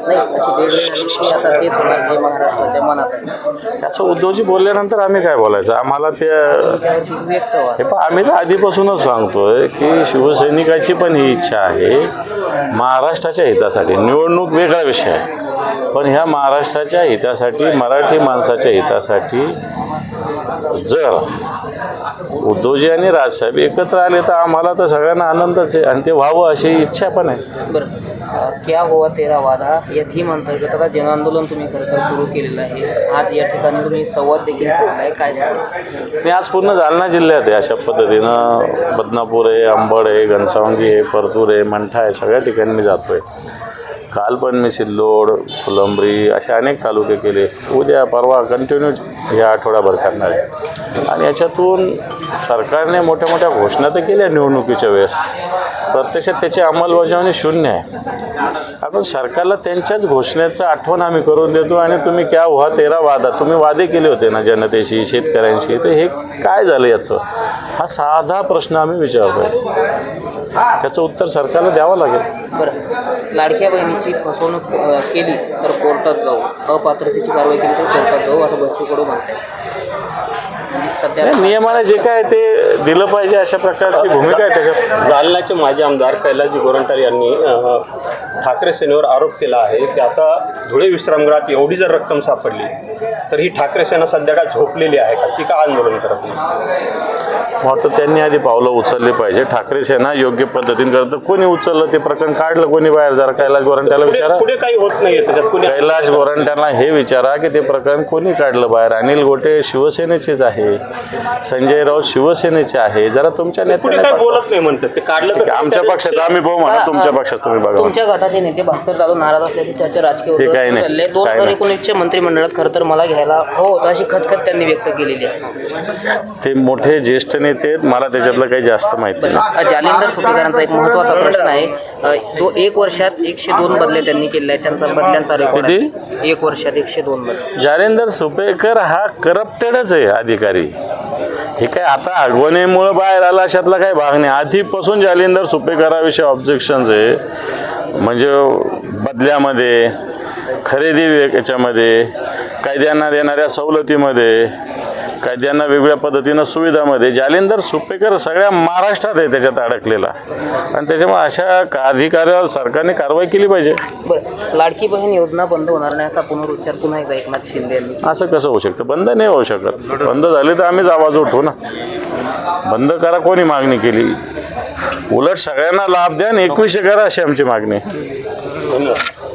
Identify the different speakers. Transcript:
Speaker 1: नाही अशी वेगळी झाली की आता तेच होणार जे महाराष्ट्राच्या मनात आहे.
Speaker 2: असं उद्धवजी बोलल्यानंतर आम्ही काय बोलायचं आम्हाला ते
Speaker 1: त्याच्यावरती व्यक्त व्हा.
Speaker 2: हे पण आम्ही तर आधीपासूनच सांगतोय की शिवसैनिकाची पण ही इच्छा आहे महाराष्ट्राच्या हितासाठी. निवडणूक वेगळा विषय आहे पण ह्या महाराष्ट्राच्या हितासाठी मराठी माणसाच्या हितासाठी जर उद्धवजी आणि राजसाहेब एकत्र आले तर आम्हाला तर सगळ्यांना आनंदच आहे आणि ते व्हावं अशी इच्छा पण आहे.
Speaker 1: बरं क्या हुआ तेरा वादा या थीम अंतर्गत आता जनआंदोलन तुम्ही खरं तर सुरू केलेलं आहे. आज या ठिकाणी तुम्ही संवाद देखील साधला आहे, काय सांगा?
Speaker 2: मी आज पूर्ण जालना जिल्ह्यात आहे अशा पद्धतीनं बदनापूर आहे, अंबड आहे, घनसावंगी आहे, परतूर आहे, मंठा आहे, सगळ्या ठिकाणी मी जातो आहे. काल पण मी सिल्लोड, फुलंब्री असे अनेक तालुके केले. उद्या परवा कंटिन्यू ह्या आठवड्याभर करणार आहे आणि याच्यातून सरकारने मोठ्या मोठ्या घोषणा तर केल्या निवडणुकीच्या वेळेस, प्रत्यक्षात त्याची अंमलबजावणी शून्य आहे. आपण सरकारला त्यांच्याच घोषणेचं आठवण आम्ही करून देतो आणि तुम्ही क्या हुआ तेरा वादा, तुम्ही वादे केले होते ना जनतेशी, शेतकऱ्यांशी, तर हे काय झालं याचं, हा साधा प्रश्न आम्ही विचारतो. त्याचं उत्तर सरकारला द्यावं लागेल.
Speaker 1: बरं लाडक्या बहिणीची फसवणूक केली तर कोर्टात जाऊ, अपात्रतेची कारवाई केली तर कोर्टात जाऊ असं बच्चू कडू म्हणतात. म्हणजे सध्या
Speaker 2: नियमाने जे काय ते दिलं पाहिजे अशा प्रकारची भूमिका आहे त्याच्यात.
Speaker 3: जालन्याचे माजी आमदार कैलासजी गोरंट्याल यांनी ठाकरे सेनेवर आरोप केला आहे की आता धुळे विश्रामगृहात एवढी जर रक्कम सापडली तर ही ठाकरे सेना सध्या काय झोपलेली आहे का, ती का आंदोलन करत नाही?
Speaker 2: वाटतं त्यांनी आधी पावलं उचलली पाहिजे. ठाकरे सेना योग्य पद्धतीने करतं. कोणी उचललं ते प्रकरण काढलं, कोणी बाहेर जरा कैलास गोरंट्याला विचारा.
Speaker 3: पुढे काही होत नाहीये त्याच्यात.
Speaker 2: कैलास गोरंट्याला हे विचारा की ते प्रकरण कोणी काढलं बाहेर. अनिल गोटे शिवसेनेचेच आहे, संजय राऊत शिवसेनेचे आहे. जरा तुमच्या
Speaker 3: पुढे काय बोलत नाही म्हणतात, ते काढलं तर
Speaker 2: आमच्या पक्षात आम्ही पाहू म्हणा, तुमच्या पक्षात तुम्ही बघा.
Speaker 1: तुमच्या गटाचे नेते भास्कर जाधव नाराज असल्याची चर्चा राजकीय
Speaker 2: काही नाही.
Speaker 1: चालली आहे. 2019च्या मंत्रिमंडळात खरं तर मला घ्यायला होतं अशी खतखत त्यांनी व्यक्त केलेली आहे.
Speaker 2: ते मोठे ज्येष्ठ नेते आहेत, मला त्याच्यातलं काही जास्त माहिती नाही.
Speaker 1: जालिंदर सुपेकरांचा एक महत्त्वाचा प्रश्न आहे. 1 वर्षात 102 बदले त्यांनी केले आहेत. त्यांचा बदल्यांचा रेकॉर्ड 1 वर्षात 102 बदले.
Speaker 2: जालिंदर सुपेकर हा करप्टेडच आहे अधिकारी. हे काय आता आगवणीमुळं बाहेर आला अशातला काही भाग नाही. आधीपासून जालिंदर सुपेकराविषयी ऑब्जेक्शन्स आहे. म्हणजे बदल्यामध्ये, खरेदी याच्यामध्ये, कायद्यांना देणाऱ्या सवलतीमध्ये, कायद्यांना वेगळ्या पद्धतीनं सुविधामध्ये जालिंदर सुपेकर सगळ्या महाराष्ट्रात आहे त्याच्यात अडकलेला आणि त्याच्यामुळे अशा अधिकाऱ्यावर सरकारने कारवाई केली पाहिजे.
Speaker 1: बरं लाडकी बहीण योजना बंद होणार नाही असा पुनरुच्चार पुन्हा एकदा एकनाथ शिंदे यांनी.
Speaker 2: असं कसं होऊ शकतं? बंद नाही होऊ शकत. बंद झाली तर आम्हीच आवाज उठवू ना. बंद करा कोणी मागणी केली? उलट सगळ्यांना लाभ द्या आणि 2100 करा अशी आमची मागणी.
Speaker 3: धन्यवाद.